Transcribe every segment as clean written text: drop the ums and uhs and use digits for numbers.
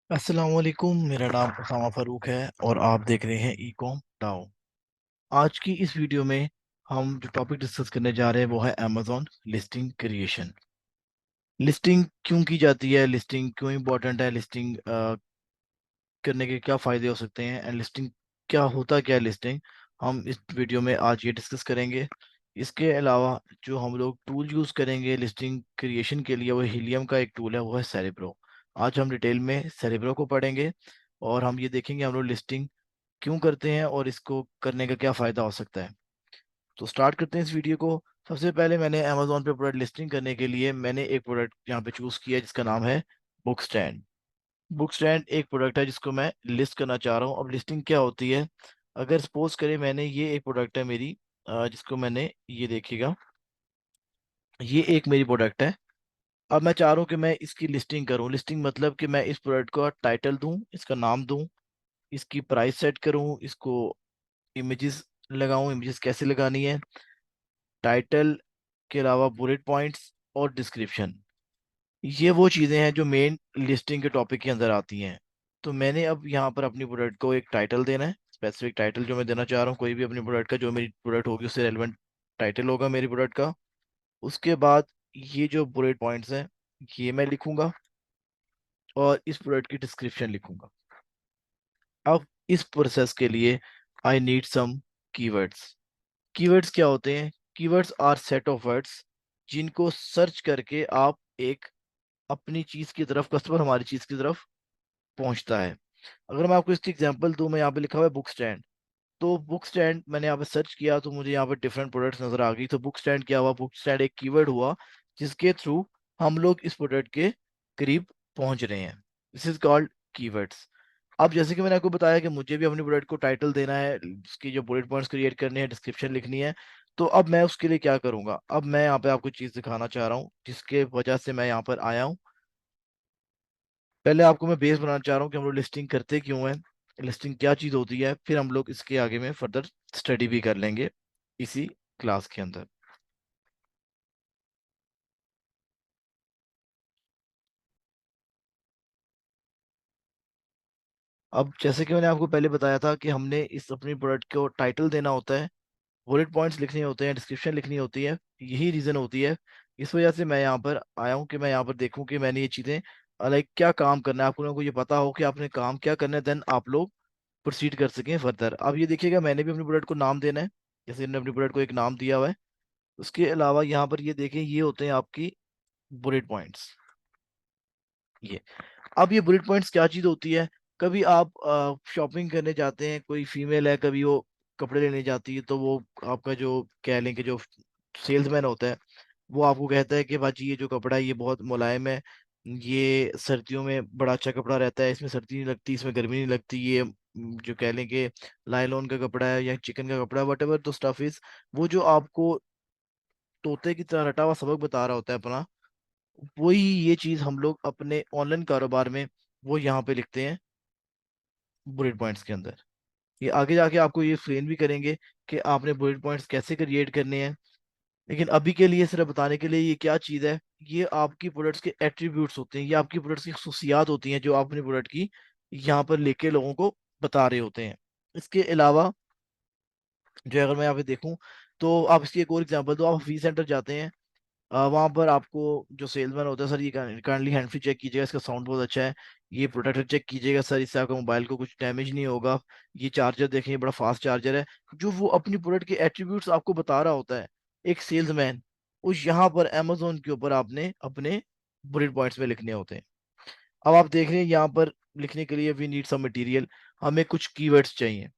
अस्सलाम वालेकुम। मेरा नाम उसामा फ़ारूक है और आप देख रहे हैं ई कॉम टाओ। आज की इस वीडियो में हम जो टॉपिक डिस्कस करने जा रहे हैं वो है अमेज़ॉन लिस्टिंग क्रिएशन। लिस्टिंग क्यों की जाती है, लिस्टिंग क्यों इम्पोर्टेंट है, लिस्टिंग करने के क्या फ़ायदे हो सकते हैं एंड लिस्टिंग क्या होता क्या है लिस्टिंग, हम इस वीडियो में आज ये डिस्कस करेंगे। इसके अलावा जो हम लोग टूल यूज़ करेंगे लिस्टिंग क्रिएशन के लिए वो हीलियम का एक टूल है, वो है सेरेब्रो। आज हम डिटेल में सेरेब्रो को पढ़ेंगे और हम ये देखेंगे हम लोग लिस्टिंग क्यों करते हैं और इसको करने का क्या फ़ायदा हो सकता है। तो स्टार्ट करते हैं इस वीडियो को। सबसे पहले मैंने अमेज़ॉन पे प्रोडक्ट लिस्टिंग करने के लिए मैंने एक प्रोडक्ट यहाँ पे चूज़ किया जिसका नाम है बुक स्टैंड। बुक स्टैंड एक प्रोडक्ट है जिसको मैं लिस्ट करना चाह रहा हूँ। अब लिस्टिंग क्या होती है, अगर सपोज करें मैंने ये एक प्रोडक्ट है मेरी, जिसको मैंने ये देखिएगा, ये एक मेरी प्रोडक्ट है। अब मैं चाह रहा हूँ कि मैं इसकी लिस्टिंग करूँ। लिस्टिंग मतलब कि मैं इस प्रोडक्ट को टाइटल दूँ, इसका नाम दूँ, इसकी प्राइस सेट करूँ, इसको इमेजेस लगाऊं, इमेजेस कैसे लगानी है, टाइटल के अलावा बुलेट पॉइंट्स और डिस्क्रिप्शन। ये वो चीज़ें हैं जो मेन लिस्टिंग के टॉपिक के अंदर आती हैं। तो मैंने अब यहाँ पर अपनी प्रोडक्ट को एक टाइटल देना है, स्पेसिफिक टाइटल जो मैं देना चाह रहा हूँ। कोई भी अपनी प्रोडक्ट का जो मेरी प्रोडक्ट होगी उससे रेलिवेंट टाइटल होगा मेरी प्रोडक्ट का। उसके बाद ये जो बुलेट पॉइंट्स हैं ये मैं लिखूंगा और इस प्रोडक्ट की डिस्क्रिप्शन लिखूंगा। अब इस प्रोसेस के लिए I need some keywords. Keywords क्या होते हैं? Keywords are set of words जिनको सर्च करके आप एक अपनी चीज की तरफ, कस्टमर हमारी चीज की तरफ पहुंचता है। अगर मैं आपको इसकी एग्जांपल दूं, मैं यहाँ पे लिखा हुआ है बुक स्टैंड। तो बुक स्टैंड मैंने यहाँ पे सर्च किया तो मुझे यहाँ पे डिफरेंट प्रोडक्ट्स नजर आ गई। तो बुक स्टैंड क्या हुआ, बुक स्टैंड एक कीवर्ड हुआ जिसके थ्रू हम लोग इस प्रोडक्ट के करीब पहुंच रहे हैं। This is called keywords. अब जैसे कि मैंने आपको बताया कि मुझे भी अपनी प्रोडक्ट को टाइटल देना है, उसकी जो बुलेट पॉइंट्स क्रिएट करने हैं, डिस्क्रिप्शन लिखनी है। तो अब मैं उसके लिए क्या करूंगा, अब मैं यहाँ पे आपको चीज दिखाना चाह रहा हूँ जिसके वजह से मैं यहाँ पर आया हूँ। पहले आपको मैं बेस बनाना चाह रहा हूँ कि हम लोग लिस्टिंग करते क्यों हैं, लिस्टिंग क्या चीज़ होती है, फिर हम लोग इसके आगे में फर्दर स्टडी भी कर लेंगे इसी क्लास के अंदर। अब जैसे कि मैंने आपको पहले बताया था कि हमने इस अपनी प्रोडक्ट को टाइटल देना होता है, बुलेट पॉइंट्स लिखने होते हैं, डिस्क्रिप्शन लिखनी होती है। यही रीज़न होती है। इस वजह से मैं यहाँ पर आया हूँ कि मैं यहाँ पर देखूँ कि मैंने ये चीज़ें लाइक क्या काम करना है, आपको लोगों को ये पता हो कि आपने काम क्या करना है, देन आप लोग प्रोसीड कर सकें फर्दर। अब ये देखिएगा मैंने भी अपनी प्रोडक्ट को नाम देना है, जैसे मैंने अपनी प्रोडक्ट को एक नाम दिया हुआ है। उसके अलावा यहाँ पर ये देखें, ये होते हैं आपकी बुलेट पॉइंट्स। ये अब ये बुलेट पॉइंट्स क्या चीज़ होती है, कभी आप शॉपिंग करने जाते हैं, कोई फीमेल है, कभी वो कपड़े लेने जाती है, तो वो आपका जो कह लें कि जो सेल्समैन होता है वो आपको कहता है कि बाजी ये जो कपड़ा है ये बहुत मुलायम है, ये सर्दियों में बड़ा अच्छा कपड़ा रहता है, इसमें सर्दी नहीं लगती, इसमें गर्मी नहीं लगती, ये जो कह लें कि लाइलॉन का कपड़ा है या चिकन का कपड़ा है, what ever the stuff is. वो जो आपको तोते की तरह रटा हुआ सबक बता रहा होता है अपना, वही ये चीज हम लोग अपने ऑनलाइन कारोबार में वो यहाँ पे लिखते हैं बुलेट पॉइंट्स के अंदर। ये आगे जाके आपको ये एक्सप्लेन भी करेंगे कि आपने बुलेट पॉइंट्स कैसे क्रिएट करने हैं। लेकिन अभी के लिए सिर्फ बताने के लिए ये क्या चीज़ है, ये आपकी प्रोडक्ट्स के एट्रीब्यूट्स होते हैं, ये आपकी प्रोडक्ट्स की खसूसियात होती हैं जो आप अपनी प्रोडक्ट की यहाँ पर लेके लोगों को बता रहे होते हैं। इसके अलावा जो अगर मैं यहाँ पे देखूँ, तो आप इसकी एक और एग्जांपल दो, आप वी सेंटर जाते हैं, वहाँ पर आपको जो सेल्समैन होता है, सर ये काइंडली हैंड फ्री चेक कीजिएगा, इसका साउंड बहुत अच्छा है, ये प्रोटेक्टर चेक कीजिएगा सर, इससे आपका मोबाइल को कुछ डैमेज नहीं होगा, ये चार्जर देखें ये बड़ा फास्ट चार्जर है। जो वो अपनी प्रोडक्ट के एट्रीब्यूट्स आपको बता रहा होता है एक सेल्समैन, उस यहाँ पर अमेजोन के ऊपर आपने अपने बुलेट पॉइंट्स में लिखने होते हैं। अब आप देख रहे हैं यहाँ पर लिखने के लिए वी नीड सम मटेरियल, हमें कुछ कीवर्ड्स चाहिए,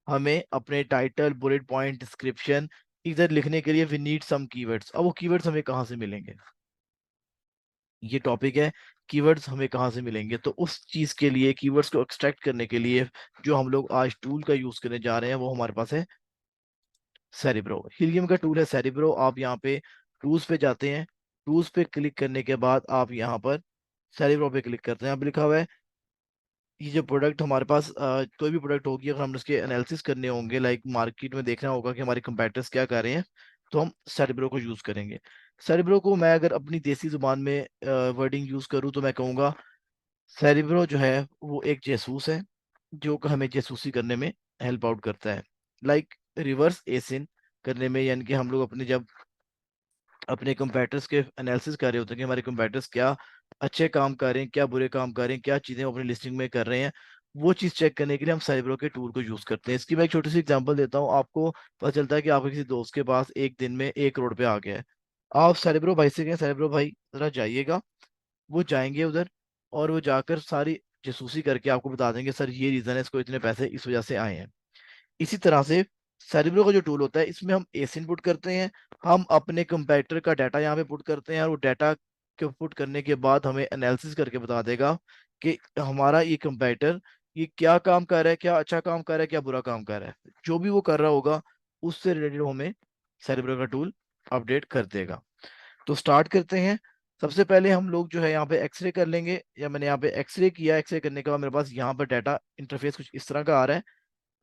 हमें अपने टाइटल, बुलेट पॉइंट, डिस्क्रिप्शन इधर लिखने के लिए वी नीड सम कीवर्ड्स। अब वो कीवर्ड्स हमें कहाँ से मिलेंगे, ये टॉपिक है, कीवर्ड्स हमें कहाँ से मिलेंगे। तो उस चीज के लिए, कीवर्ड्स को एक्सट्रैक्ट करने के लिए जो हम लोग आज टूल का यूज करने जा रहे हैं वो हमारे पास है सेरिब्रो। हीलियम का टूल है सेरिब्रो। आप यहाँ पे टूल्स पे जाते हैं, टूल्स पे क्लिक करने के बाद आप यहाँ पर सेरिब्रो पे क्लिक करते हैं। अब लिखा हुआ है ये जो प्रोडक्ट हमारे पास, कोई भी प्रोडक्ट होगी, अगर हम उसके एनालिसिस करने होंगे, लाइक मार्केट में देखना होगा कि हमारे कंपेटिटर्स क्या कर रहे हैं, तो हम सेरिब्रो को यूज करेंगे। सेरिब्रो को मैं अगर अपनी देसी जुबान में वर्डिंग यूज करूँ तो मैं कहूँगा सेरिब्रो जो है वो एक जासूस है जो कि हमें जासूसी करने में हेल्प आउट करता है, लाइक रिवर्स एसिन करने में, यानी कि हम लोग अपने जब अपने कंपेटर्स के एनालिसिस कर रहे होते हैं कि हमारे कंपेटर्स क्या अच्छे काम कर रहे हैं, क्या बुरे काम कर रहे हैं, क्या चीजें वो अपनी लिस्टिंग में कर रहे हैं, वो चीज चेक करने के लिए हम साइबरो के टूल को यूज करते हैं। इसकी मैं एक छोटी सी एग्जांपल देता हूँ आपको। पता चलता है कि आपके किसी दोस्त के पास एक दिन में 1 करोड़ रुपया आ गया है। आप सेरेब्रो भाई से कहें, सेरेब्रो भाई जरा जाइएगा। वो जाएंगे उधर और वो जाकर सारी जासूसी करके आपको बता देंगे सर ये रीजन है, इसको इतने पैसे इस वजह से आए हैं। इसी तरह से सेरिब्रो का जो टूल होता है इसमें हम एस इनपुट करते हैं, हम अपने कंपैरेटर का डाटा यहाँ पे पुट करते हैं और वो डाटा के पुट करने के बाद हमें एनालिसिस करके बता देगा कि हमारा ये कंपैरेटर ये क्या काम कर रहा है, क्या अच्छा काम कर रहा है, क्या बुरा काम कर रहा है। जो भी वो कर रहा होगा उससे रिलेटेड हमें सेरिब्रो का टूल अपडेट कर देगा। तो स्टार्ट करते हैं। सबसे पहले हम लोग जो है यहाँ पे एक्सरे कर लेंगे, या मैंने यहाँ पे एक्सरे किया। एक्सरे करने के बाद मेरे पास यहाँ पर डाटा इंटरफेस कुछ इस तरह का आ रहा है।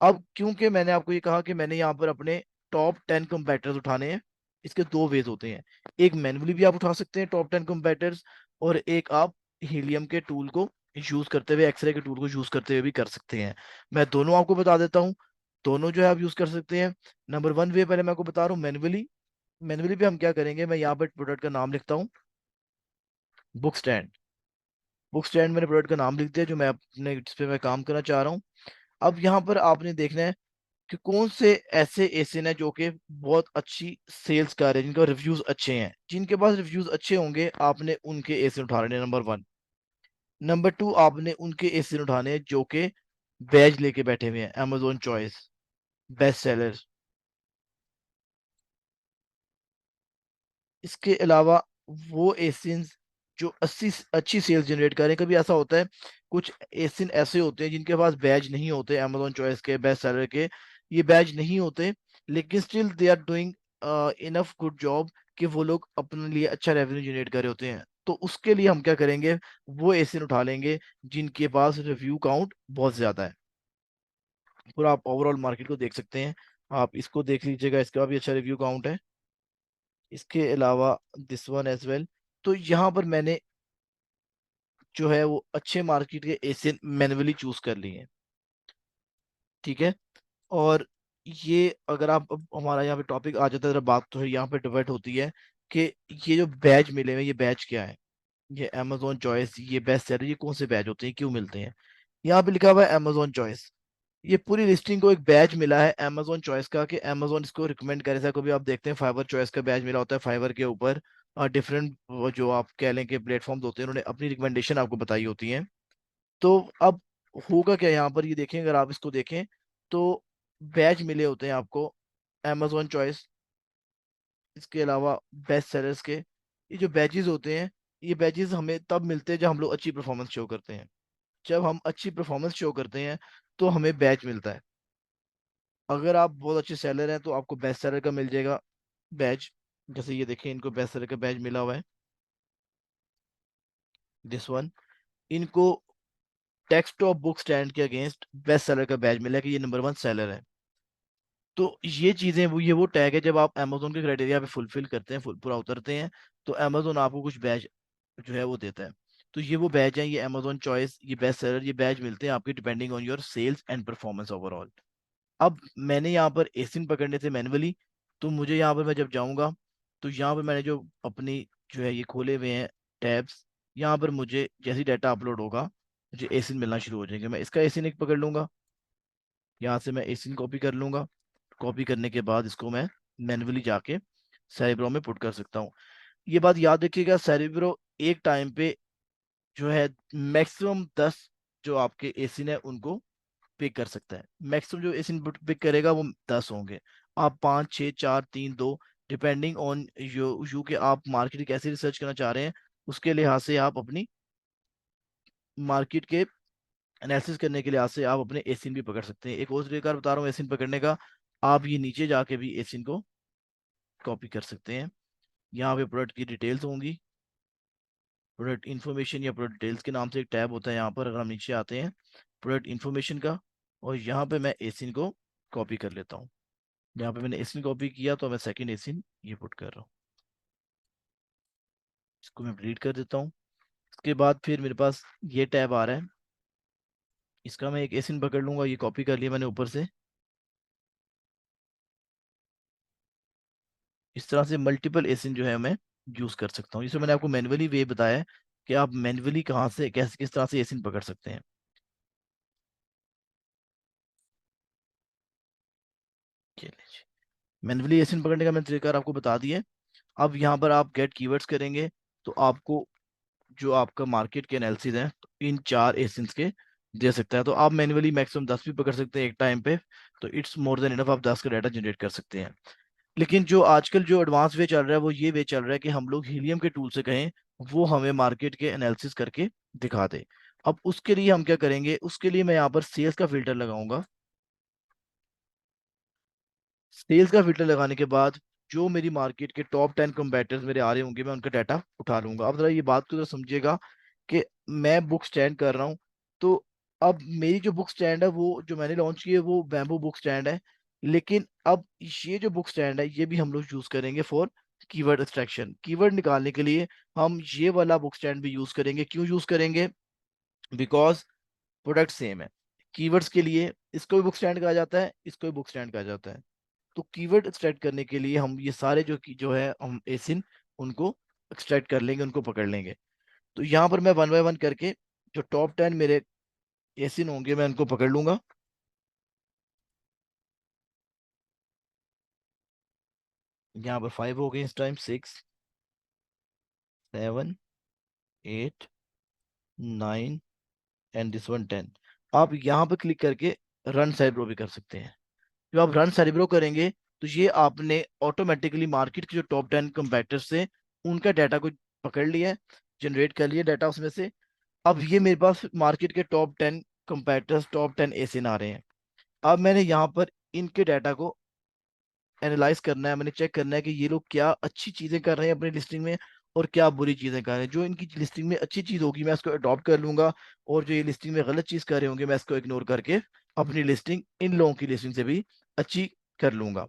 अब क्योंकि मैंने आपको ये कहा कि मैंने यहाँ पर अपने टॉप 10 कंपेटर्स उठाने हैं, इसके दो वेज होते हैं। एक मैन्युअली भी आप उठा सकते हैं टॉप 10 कंपेटर्स, और एक आप हीलियम के टूल को यूज करते हुए, एक्सरे के टूल को यूज करते हुए भी कर सकते हैं। मैं दोनों आपको बता देता हूँ, दोनों जो है आप यूज कर सकते हैं। नंबर 1 वे पहले मैं आपको बता रहा हूँ मैन्युअली। मैन्युअली पे हम क्या करेंगे, मैं यहाँ पर प्रोडक्ट का नाम लिखता हूँ, बुक स्टैंड। बुक स्टैंड मैंने प्रोडक्ट का नाम लिख दिया जो मैं अपने जिस पे मैं काम करना चाह रहा हूँ। अब यहाँ पर आपने देखना है कि कौन से ऐसे एसिन है जो कि बहुत अच्छी सेल्स कर रहे हैं, जिनका रिव्यूज अच्छे हैं। जिनके पास रिव्यूज अच्छे होंगे आपने उनके एसिन उठाने, नंबर 1। नंबर 2, आपने उनके एसिन उठाने हैं जो कि बैज लेके बैठे हुए हैं, amazon चॉइस, बेस्ट सेलर। इसके अलावा वो एसिन्स जो अच्छी सेल्स जनरेट करें। कभी ऐसा होता है कुछ एसिन ऐसे होते हैं जिनके पास बैज नहीं होते, amazon चॉइस के, बेस्ट सेलर के, ये बैज नहीं होते, लेकिन still they are doing enough good job कि वो लोग अपने लिए अच्छा रेवेन्यू जनरेट कर रहे होते हैं। तो उसके लिए हम क्या करेंगे, वो एसिन उठा लेंगे जिनके पास रिव्यू काउंट बहुत ज्यादा है। पूरा आप ओवरऑल मार्केट को देख सकते हैं, आप इसको देख लीजिएगा, इसका भी अच्छा रिव्यू काउंट है। इसके अलावा दिस वन एज वेल। तो यहाँ पर मैंने जो है वो अच्छे मार्केट के एशियन मैन्युअली चूज कर लिए हैं। ठीक है। और ये अगर आप अब हमारा यहाँ पे टॉपिक आ जाता है, जरा बात तो है यहाँ पे डिबेट होती है कि ये जो बैच मिले हुए, ये बैच क्या है। ये amazon चॉइस, ये बेस्ट सेलर, ये कौन से बैच होते हैं, क्यों मिलते हैं। यहाँ पे लिखा हुआ है amazon चॉइस। ये पूरी लिस्टिंग को एक बैच मिला है amazon चॉइस का कि amazon इसको रिकमेंड करे। ऐसा कभी आप देखते हैं फाइवर चॉइस का बैच मिला होता है फाइवर के ऊपर, और डिफरेंट जो आप कह लें कि प्लेटफॉर्म्स होते हैं, उन्होंने अपनी रिकमेंडेशन आपको बताई होती है। तो अब होगा क्या, यहाँ पर ये देखें, अगर आप इसको देखें तो बैच मिले होते हैं आपको amazon चॉइस, इसके अलावा बेस्ट सेलर्स के। ये जो बैचेस होते हैं, ये बैचेस हमें तब मिलते हैं जब हम लोग अच्छी परफॉर्मेंस शो करते हैं। जब हम अच्छी परफॉर्मेंस शो करते हैं तो हमें बैच मिलता है। अगर आप बहुत अच्छे सेलर हैं तो आपको बेस्ट सेलर का मिल जाएगा बैच। जैसे ये देखें, इनको बेस्ट सेलर का बैच मिला हुआ है, दिस वन। इनको टेक्सटॉप बुक स्टैंड के अगेंस्ट बेस्ट सेलर का बैच मिला है कि ये नंबर 1 सेलर है। तो ये चीजें वो, ये वो टैग है, जब आप अमेजोन के क्राइटेरिया पे फुलफिल करते हैं, पूरा उतरते हैं, तो अमेजोन आपको कुछ बैच जो है वो देता है। तो ये वो बैच है, ये अमेजोन चॉइस, ये बेस्ट सेलर, ये बैच मिलते हैं आपकी depending on your sales and performance overall. अब मैंने यहाँ पर एसिन पकड़ने थे मैनुअली, तो मुझे यहाँ पर मैं जब जाऊंगा तो यहाँ पर मैंने जो अपनी जो है ये खोले हुए हैं टैब्स, यहाँ पर मुझे जैसी डाटा अपलोड होगा मुझे एसिन मिलना शुरू हो जाएंगे। मैं इसका एसिन एक पकड़ लूंगा, यहाँ से मैं एसिन कॉपी कर लूंगा। कॉपी करने के बाद इसको मैं मैन्युअली जाके सेरिब्रो में पुट कर सकता हूँ। ये बात याद रखिएगा, सेरिब्रो एक टाइम पे जो है मैक्सिमम 10 जो आपके एसिन है उनको पिक कर सकता है। मैक्सिमम जो एसिन पिक करेगा वो 10 होंगे। आप 5, 6, 4, 3, 2, डिपेंडिंग ऑन यू के आप मार्केट कैसे रिसर्च करना चाह रहे हैं, उसके लिहाज से आप अपनी मार्केट के एनालिसिस करने के लिहाज से आप अपने एसिन भी पकड़ सकते हैं। एक और तरीका बता रहा हूँ एसिन पकड़ने का, आप ये नीचे जाके भी एसिन को कॉपी कर सकते हैं। यहाँ पे प्रोडक्ट की डिटेल्स होंगी, प्रोडक्ट इन्फॉर्मेशन या प्रोडक्ट डिटेल्स के नाम से एक टैब होता है यहाँ पर। अगर हम नीचे आते हैं प्रोडक्ट इन्फॉर्मेशन का, और यहाँ पे मैं एसिन को कॉपी कर लेता हूँ। यहाँ पे मैंने एसिन कॉपी किया तो मैं सेकंड एसिन ये पुट कर रहा हूँ। इसको मैं डिलीट कर देता हूँ। उसके बाद फिर मेरे पास ये टैब आ रहा है, इसका मैं एक एसिन पकड़ लूंगा, ये कॉपी कर लिया मैंने ऊपर से। इस तरह से मल्टीपल एसिन जो है मैं यूज कर सकता हूँ। इसमें मैंने आपको मैन्युअली वे बताया है कि आप मैन्युअली कहाँ से कैसे किस तरह से एसिन पकड़ सकते हैं। मैन्युअली एसिन पकड़ने का मैंने तरीका आपको बता दिया है। अब यहाँ पर आप गेट कीवर्ड्स करेंगे तो आपको जो आपका मार्केट के एनालिसिस है इन चार एसिन्स के दे सकता है। तो आप मैन्युअली मैक्सिमम 10 भी पकड़ सकते हैं एक टाइम पे, तो इट्स मोर देन इनफ, आप 10 का डाटा जनरेट कर सकते हैं। लेकिन जो आजकल जो एडवांस वे चल रहा है वो ये वे चल रहा है कि हम लोग हीलियम के टूल से कहें वो हमें मार्केट के एनालिसिस करके दिखा दे। अब उसके लिए हम क्या करेंगे, उसके लिए मैं यहाँ पर सेल्स का फिल्टर लगाऊंगा। सेल्स का फिल्टर लगाने के बाद जो मेरी मार्केट के टॉप 10 कंपेटिटर्स मेरे आ रहे होंगे मैं उनका डाटा उठा लूंगा। अब जरा ये बात को जरा समझिएगा कि मैं बुक स्टैंड कर रहा हूँ, तो अब मेरी जो बुक स्टैंड है वो जो मैंने लॉन्च की है वो बैम्बू बुक स्टैंड है। लेकिन अब ये जो बुक स्टैंड है ये भी हम लोग यूज करेंगे फॉर कीवर्ड एक्सट्रैक्शन। कीवर्ड निकालने के लिए हम ये वाला बुक स्टैंड भी यूज करेंगे। क्यों यूज करेंगे? बिकॉज प्रोडक्ट सेम है। कीवर्ड्स के लिए इसको भी बुक स्टैंड कहा जाता है, इसको भी बुक स्टैंड कहा जाता है। तो कीवर्ड एक्सट्रैक्ट करने के लिए हम ये सारे जो है हम एसिन उनको एक्सट्रैक्ट कर लेंगे, उनको पकड़ लेंगे। तो यहाँ पर मैं वन बाय वन करके जो टॉप 10 मेरे एसिन होंगे मैं उनको पकड़ लूंगा। यहाँ पर 5 हो गए, इस टाइम 6, 7, 8, 9 एंड दिस वन 10। आप यहाँ पर क्लिक करके रन सेलेब्रो भी कर सकते हैं। जब आप रन सेलेब्रो करेंगे तो ये आपने ऑटोमेटिकली मार्केट के जो टॉप 10 कंपेटिटर्स से उनका डाटा को पकड़ लिया है, जनरेट कर लिया डाटा उसमें से। अब ये मेरे पास मार्केट के टॉप 10 कंपेटिटर्स, टॉप 10 एसिन आ रहे हैं। अब मैंने यहाँ पर इनके डाटा को एनालाइज करना है, मैंने चेक करना है कि ये लोग क्या अच्छी चीजें कर रहे हैं अपनी लिस्टिंग में और क्या बुरी चीजें कर रहे हैं। जो इनकी लिस्टिंग में अच्छी चीज होगी मैं इसको अडॉप्ट कर लूंगा, और जो ये लिस्टिंग में गलत चीज कर रहे होंगे मैं इसको इग्नोर करके अपनी लिस्टिंग इन लोगों की लिस्टिंग से भी अच्छी कर लूंगा।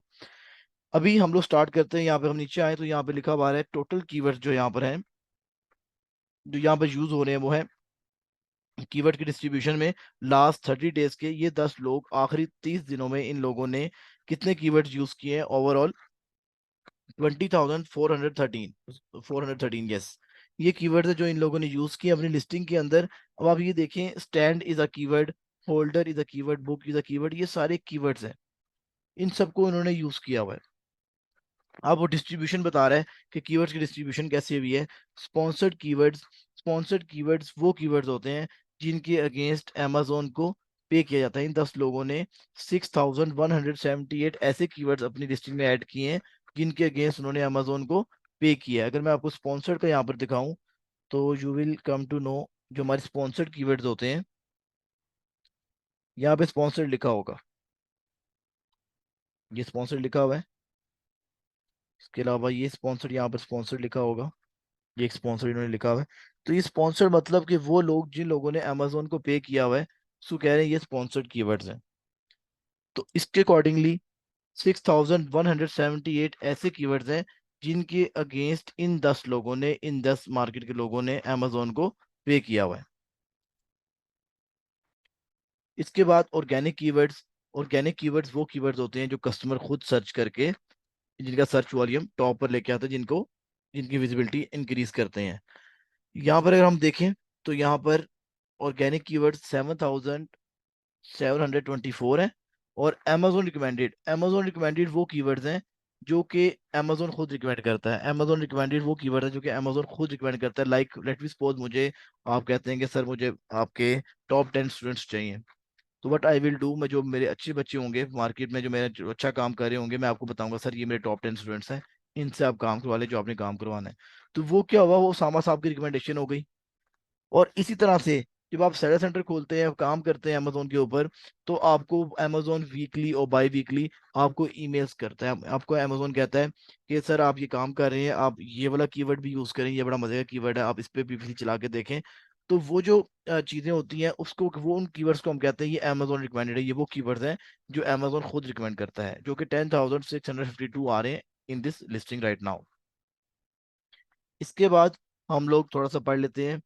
अभी हम लोग स्टार्ट करते हैं। यहाँ पे हम नीचे आए तो यहाँ पे लिखा हुआ है टोटल कीवर्ड जो यहाँ पर है, जो यहाँ पर यूज हो रहे हैं वो है कीवर्ड की डिस्ट्रीब्यूशन में लास्ट 30 डेज के ये 10 लोग, आखिरी 30 दिनों में इन लोगों ने कितने कीवर्ड्स यूज किए हैं ओवरऑल? 20,413, 413, यस। ये कीवर्ड है जो इन लोगों ने यूज किए अपनी लिस्टिंग के अंदर। अब आप ये देखें, stand is a keyword, holder is a keyword, book is a keyword, ये सारे कीवर्ड्स हैं। इन सबको इन्होंने यूज किया हुआ है। अब वो डिस्ट्रीब्यूशन बता रहा है कि कीवर्ड्स की डिस्ट्रीब्यूशन कैसे हुई है। स्पॉन्सर्ड कीवर्ड्स, स्पॉन्सर्ड कीवर्ड्स वो कीवर्ड्स होते हैं जिनके अगेंस्ट amazon को पे किया जाता है। इन 10 लोगों ने 6,178 ऐसे कीवर्ड्स अपनी लिस्टिंग में ऐड किए हैं जिनके अगेंस्ट उन्होंने amazon को पे किया है। अगर मैं आपको स्पॉन्सर्ड का यहाँ पर दिखाऊं तो you will come to know जो हमारे स्पॉन्सर्ड कीवर्ड्स होते हैं, यहाँ पे स्पॉन्सर्ड लिखा होगा, ये स्पॉन्सर्ड लिखा हुआ है। इसके अलावा ये स्पॉन्सर्ड, यहाँ पर स्पॉन्सर्ड लिखा होगा, ये एक स्पॉन्सर इन्होंने लिखा हुआ है। तो ये स्पॉन्सर मतलब कि वो लोग जिन लोगों ने अमेजोन को पे किया हुआ है, सो कह रहे हैं ये स्पॉन्सर्ड कीवर्ड्स हैं। तो इसके अकॉर्डिंगली 6,178 ऐसे कीवर्ड्स हैं जिनके अगेंस्ट इन 10 लोगों ने, इन 10 मार्केट के लोगों ने अमेजोन को पे किया हुआ है। इसके बाद ऑर्गेनिक कीवर्ड्स। ऑर्गेनिक कीवर्ड्स वो कीवर्ड्स होते हैं जो कस्टमर खुद सर्च करके, जिनका सर्च वॉल्यूम टॉप पर लेके आते हैं, जिनको जिनकी विजिबिलिटी इंक्रीज करते हैं। यहाँ पर अगर हम देखें तो यहाँ पर ऑर्गेनिक कीवर्ड 7,724 है। और अमेजोन रिकमेंडेड, अमेजोन रिकमेंडेड वो कीवर्ड्स हैं जो कि अमेजोन खुद रिकमेंड करता है। अमेजोन रिकमेंडेड वो कीवर्ड है जो कि अमेजोन खुद रिकमेंड करता है। लाइक लेट मी सपोज मुझे, आप कहते हैं कि सर मुझे आपके टॉप 10 स्टूडेंट्स चाहिए, तो व्हाट आई विल डू, मैं जो मेरे अच्छे बच्चे होंगे मार्केट में, जो मेरा जो अच्छा काम कर रहे होंगे, मैं आपको बताऊंगा सर ये मेरे टॉप 10 स्टूडेंट्स हैं, इनसे आप काम करवा ले जो आपने काम करवाना है। तो वो क्या हुआ, वो सामा साहब की रिकमेंडेशन हो गई। और इसी तरह से जब आप सेलर सेंटर खोलते हैं, काम करते हैं अमेजोन के ऊपर, तो आपको अमेजोन वीकली और बाई वीकली आपको ईमेल्स करता है। आपको अमेजोन कहता है कि सर आप ये काम कर रहे हैं, आप ये वाला कीवर्ड भी यूज करें, ये बड़ा मजे का कीवर्ड है, आप इस पे पीपीसी चला के देखें। तो वो जो चीजें होती हैं उसको, वो उन कीवर्ड्स को हम कहते हैं ये अमेजोन रिकमेंडेड है। ये वो कीवर्ड्स हैं जो अमेजोन खुद रिकमेंड करता है, जो कि 10,652 आ रहे हैं in this listing right now. इसके बाद हम लोग थोड़ा सा पढ़ लेते हैं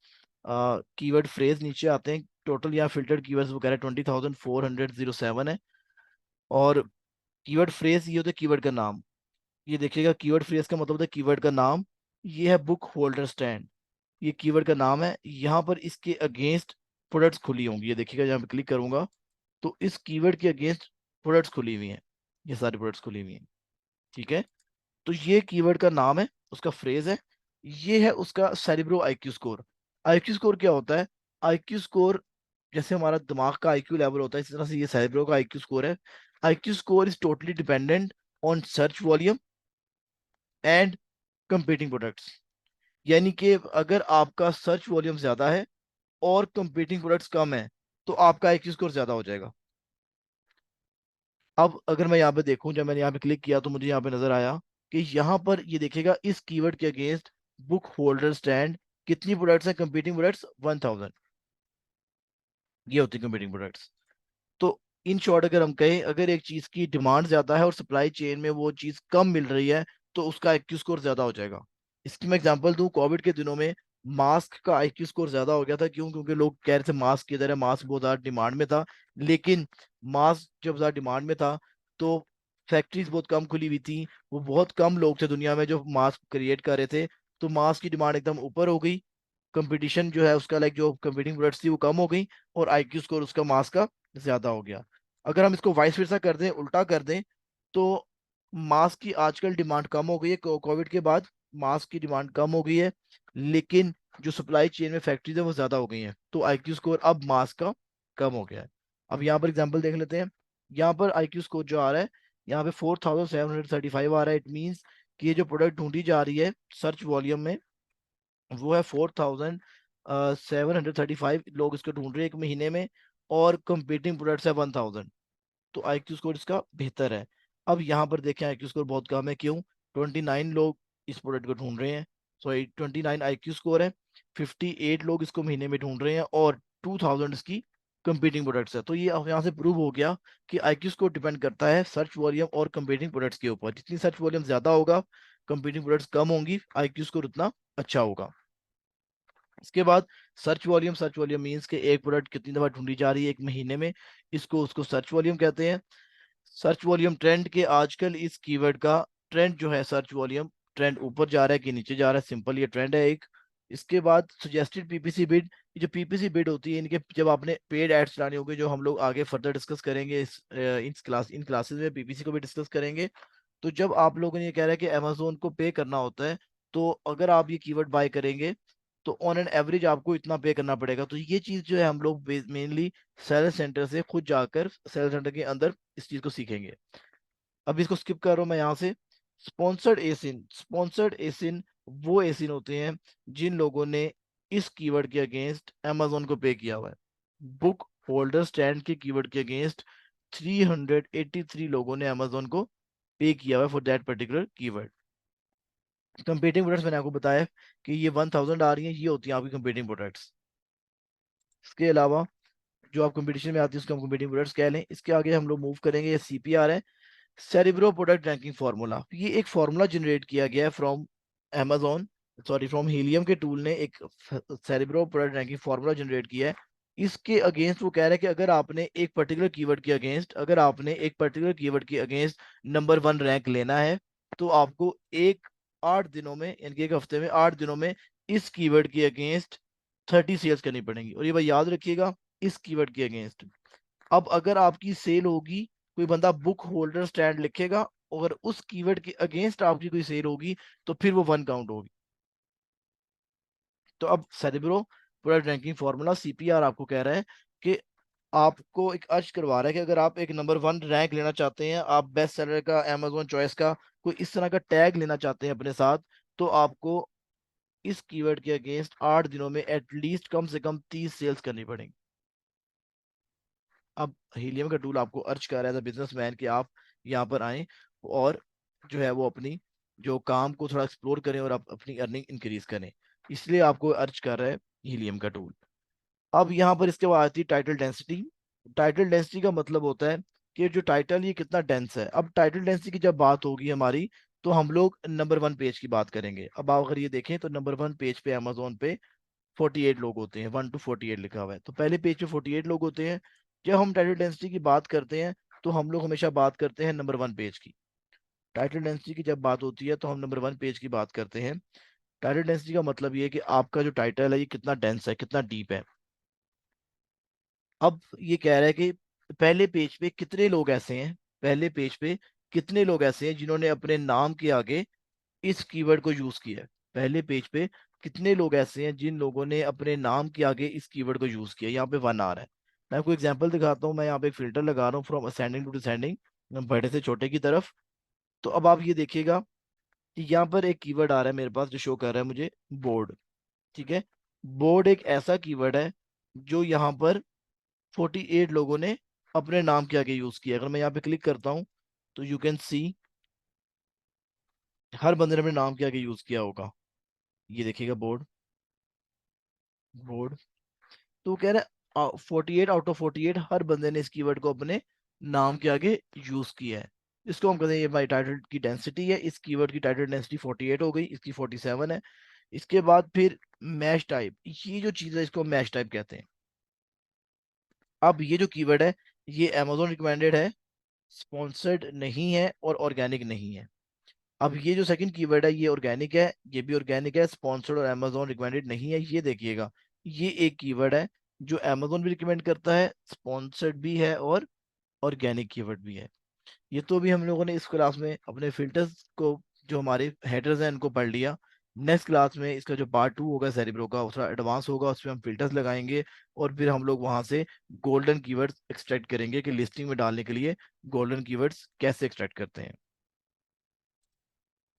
कीवर्ड फ्रेज नीचे आते हैं। टोटल यहाँ फिल्टर्ड कीवर्ड्स वो कह रहे हैं 20,407 है। और कीवर्ड फ्रेज ये होता है कीवर्ड का नाम। ये देखिएगा, कीवर्ड फ्रेज का मतलब होता है कीवर्ड का नाम। ये है बुक होल्डर स्टैंड, ये कीवर्ड का नाम है। यहाँ पर इसके अगेंस्ट प्रोडक्ट्स खुली होंगी, ये देखिएगा जहाँ पे क्लिक करूंगा तो इस कीवर्ड के अगेंस्ट प्रोडक्ट्स खुली हुई हैं, ये सारी प्रोडक्ट्स खुली हुई हैं। ठीक है, तो ये कीवर्ड का नाम है, उसका फ्रेज है। ये है उसका cerebro IQ score. IQ score क्या होता है? आईक्यू स्कोर जैसे हमारा दिमाग का आईक्यू लेवल होता है, इसी तरह से ये सेरिब्रो का आईक्यू स्कोर है। IQ score is totally dependent on search volume and competing products. यानी कि अगर आपका सर्च वॉल्यूम ज्यादा है और कंपीटिंग प्रोडक्ट्स कम है तो आपका आईक्यू स्कोर ज्यादा हो जाएगा। अब अगर मैं यहाँ पे देखूं, जब मैंने यहाँ पे क्लिक किया तो मुझे यहाँ पे नजर आया कि यहाँ पर ये देखिएगा इस कीवर्ड के अगेंस्ट बुक होल्डर स्टैंड कितनी प्रोडक्ट्स हैं? कंपीटिंग प्रोडक्ट्स 1000, ये होती है कंपीटिंग प्रोडक्ट्स। तो इन शॉर्ट अगर हम कहें, अगर एक चीज की डिमांड ज्यादा है और सप्लाई चेन में वो चीज कम मिल रही है तो उसका आईक्यू स्कोर ज्यादा हो जाएगा। इसकी मैं एग्जांपल दूं, कोविड के दिनों में मास्क का आईक्यू स्कोर ज्यादा हो गया था। क्यों? क्योंकि लोग कह रहे थे मास्क किधर है, मास्क बहुत ज्यादा डिमांड में था। लेकिन मास्क जब ज्यादा डिमांड में था तो फैक्ट्रीज बहुत कम खुली हुई थी, वो बहुत कम लोग थे दुनिया में जो मास्क क्रिएट कर रहे थे, तो मास्क की डिमांड एकदम ऊपर हो गई। कंपटीशन जो है उसका, लाइक जो कंपीटिंग प्रोडक्ट्स थी वो कम हो गई और आईक्यू स्कोर उसका मास का ज्यादा हो गया। अगर हम इसको वाइस वर्सा कर दें, उल्टा कर दें, तो मास की आजकल डिमांड कम हो गई है, कोविड के बाद मास की डिमांड कम हो गई है, लेकिन जो सप्लाई चेन में फैक्ट्रीज है वो ज्यादा हो गई हैं, तो आईक्यू स्कोर अब मास का कम हो गया है। अब यहाँ पर एग्जांपल देख लेते हैं। यहाँ पर आईक्यू स्कोर जो आ रहा है, यहाँ पे 4735 आ रहा है। इट मीन्स कि ये जो प्रोडक्ट ढूंढी जा रही है सर्च वॉल्यूम में वो है 4735 लोग इसको ढूंढ रहे हैं एक महीने में, और कंपीटिंग प्रोडक्ट्स है 1000। तो आईक्यू स्कोर इसका बेहतर है। अब यहाँ पर देखें आईक्यू स्कोर बहुत कम है। क्यों? 29 लोग इस प्रोडक्ट को ढूंढ रहे हैं, सॉरी 29 आईक्यू स्कोर है। 58 लोग इसको महीने में ढूंढ रहे हैं और 2000 इसकी कंपीटिंग प्रोडक्ट्स है। तो ये अब यहाँ से प्रूव हो गया कि आईक्यू स्कोर डिपेंड करता है सर्च वॉल्यूम और कंपीटिंग प्रोडक्ट्स के ऊपर। जितनी सर्च वॉल्यूम ज्यादा होगा, कंपीटिंग प्रोडक्ट्स कम होंगी, आईक्यू स्कोर उतना अच्छा होगा। इसके बाद सर्च वॉल्यूम मीन्स कि एक प्रोडक्ट कितनी दफा ढूंढी जा रही है एक महीने में, इसको उसको सर्च वॉल्यूम कहते हैं। सर्च वॉल्यूम ट्रेंड के आजकल इस कीवर्ड का ट्रेंड जो है, सर्च वॉल्यूम ट्रेंड ऊपर जा रहा है कि नीचे जा रहा है, सिंपल ये ट्रेंड है एक। इसके बाद सजेस्टेड पीपीसी बिड। ये जो पीपीसी बिड होती है, इनके जब आपने पेड एड्स चलानी होगी, जो हम लोग आगे फर्दर डिस्कस करेंगे इन क्लासेस में पीपीसी को भी डिस्कस करेंगे। तो जब आप लोगों ने ये कह रहा है कि अमेजोन को पे करना होता है, तो अगर आप ये कीवर्ड बाय करेंगे तो ऑन एन एवरेज आपको इतना पे करना पड़ेगा। तो ये चीज जो है हम लोग मेनली सेल सेंटर से खुद जाकर सेल सेंटर के अंदर इस चीज को सीखेंगे। अब इसको स्किप कर रहा हूं मैं यहाँ से। स्पॉन्सर्ड एसिन वो एसिन होते हैं जिन लोगों ने इस कीवर्ड के अगेंस्ट अमेजोन को पे किया हुआ है। बुक होल्डर स्टैंड के कीवर्ड के अगेंस्ट 383 लोगों ने अमेजोन को पे किया हुआ है for that particular keyword. Competing products मैंने आपको बताया कि ये 1000 आ रही हैं, ये होती हैं आपकी कंपेटिंग प्रोडक्ट्स। इसके अलावा जो आप कंपटीशन में आती है उसको हम कंपेटिंग प्रोडक्ट्स कह लें। इसके आगे हम लोग मूव करेंगे, ये सीपीआर है, सेरिब्रो प्रोडक्ट रैंकिंग फार्मूला। ये एक फार्मूला जनरेट किया गया है from amazon, sorry from helium के टूल ने एक cerebro product ranking formula generate किया है। इसके अगेंस्ट वो कह रहा है कि अगर आपने एक पर्टिकुलर कीवर्ड के अगेंस्ट नंबर 1 रैंक लेना है तो आपको 8 दिनों में, यानी कि एक हफ्ते में 8 दिनों में इस कीवर्ड के अगेंस्ट 30 सेल्स करनी पड़ेंगी। और ये भाई याद रखिएगा, इस कीवर्ड के अगेंस्ट। अब अगर आपकी सेल होगी, कोई बंदा बुक होल्डर स्टैंड लिखेगा, अगर उस कीवर्ड के अगेंस्ट आपकी कोई सेल होगी तो फिर वो 1 काउंट होगी। तो अब cerebro product ranking formula CPR आपको कह रहा है कि आपको एक अर्ज करवा रहा है कि अगर आप एक नंबर 1 रैंक लेना चाहते हैं, आप बेस्ट सेलर का, अमेजोन चॉइस का कोई इस तरह का टैग लेना चाहते हैं अपने साथ, तो आपको इस कीवर्ड के अगेंस्ट 8 दिनों में एटलीस्ट कम से कम 30 सेल्स करनी पड़ेंगी। अब हीलियम का टूल आपको अर्ज कर रहा है एज बिजनेसमैन कि आप यहाँ पर आए और जो है वो अपनी जो काम को थोड़ा एक्सप्लोर करें और आप अपनी अर्निंग इंक्रीज करें, इसलिए आपको अर्ज कर रहा है हीलियम का टूल। अब यहाँ पर इसके बाद आती है टाइटल डेंसिटी। टाइटल डेंसिटी का मतलब होता है कि जो टाइटल ये कितना डेंस है। अब टाइटल डेंसिटी की जब बात होगी हमारी, तो हम लोग नंबर 1 पेज की बात करेंगे। अब आप अगर ये देखें तो नंबर 1 पेज पे अमेजोन पे 48 लोग होते हैं, 1 to 48 लिखा हुआ है, तो पहले पेज पे 48 लोग होते हैं। जब हम टाइटल डेंसिटी की बात करते हैं तो हम लोग हमेशा बात करते हैं नंबर 1 पेज की। टाइटल डेंसिटी की जब बात होती है तो हम नंबर 1 पेज की बात करते हैं। टाइटल डेंसिटी का मतलब ये है कि आपका जो टाइटल है ये कितना डेंस है, कितना डीप है। अब ये कह रहा है कि पहले पेज पे कितने लोग ऐसे हैं, पहले पेज पे कितने लोग ऐसे हैं जिन्होंने अपने नाम के आगे इस कीवर्ड को यूज किया है। पहले पेज पे कितने लोग ऐसे हैं जिन लोगों ने अपने नाम के आगे इस कीवर्ड को यूज किया है। यहाँ पे 1 आ रहा है। मैं आपको एग्जांपल दिखाता हूँ। मैं यहाँ पे एक फिल्टर लगा रहा हूँ फ्रॉम असेंडिंग टू डिसेंडिंग, बड़े से छोटे की तरफ। तो अब आप ये देखिएगा कि यहाँ पर एक कीवर्ड आ रहा है मेरे पास जो शो कर रहा है मुझे बोर्ड। ठीक है, बोर्ड एक ऐसा कीवर्ड है जो यहाँ पर 48 लोगों ने अपने नाम के आगे यूज किया। अगर मैं यहाँ पे क्लिक करता हूँ तो यू कैन सी हर बंदे ने अपने नाम के आगे यूज किया होगा। ये देखिएगा बोर्ड, बोर्ड। तो वो कह रहा है 48 आउट ऑफ 48 हर बंदे ने इस कीवर्ड को अपने नाम के आगे यूज किया है। इसको हम कहते हैं ये हमारी टाइटल की डेंसिटी है। इस कीवर्ड की टाइटल डेंसिटी 48 हो गई, इसकी 47 है। इसके बाद फिर मैच टाइप, ये जो चीज है इसको मैच टाइप कहते हैं। अब ये जो कीवर्ड है ये Amazon रिकमेंडेड है, स्पॉन्सर्ड नहीं है और ऑर्गेनिक नहीं है। अब ये जो सेकंड कीवर्ड है ये ऑर्गेनिक है, ये भी ऑर्गेनिक है, स्पॉन्सर्ड और Amazon रिकमेंडेड नहीं है। ये देखिएगा, ये एक कीवर्ड है जो Amazon भी रिकमेंड करता है, स्पॉन्सर्ड भी है और ऑर्गेनिक कीवर्ड भी है। ये तो भी हम लोगों ने इस क्लास में अपने फिल्टर्स को, जो हमारे हेडर्स हैं इनको पढ़ लिया। नेक्स्ट क्लास में इसका जो पार्ट 2 होगा सेरिब्रो का, वो थोड़ा एडवांस होगा, उसमें हम फिल्टर्स लगाएंगे और फिर हम लोग वहां से गोल्डन कीवर्ड्स एक्सट्रैक्ट करेंगे कि लिस्टिंग में डालने के लिए गोल्डन कीवर्ड्स कैसे एक्सट्रैक्ट करते हैं।